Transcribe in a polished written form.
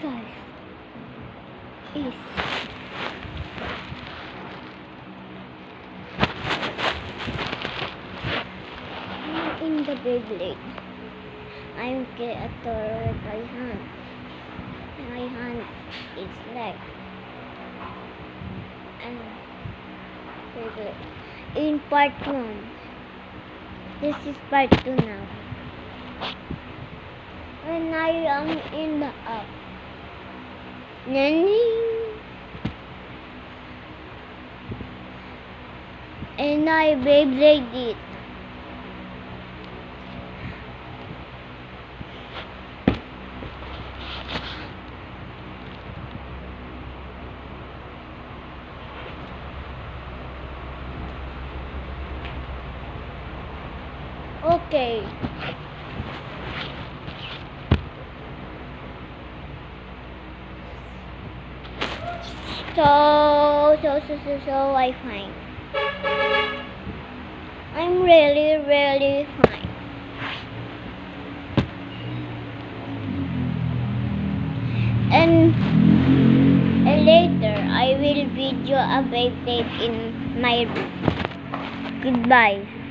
guys, is in the Beyblade. I'm creator with my hand. My hand is leg and Beyblade. In part 1. This is part 2 now. When I am in the up. And I Beyblade it. Okay. So I find I'm really fine. And later I will video a Beyblade in my room. Goodbye.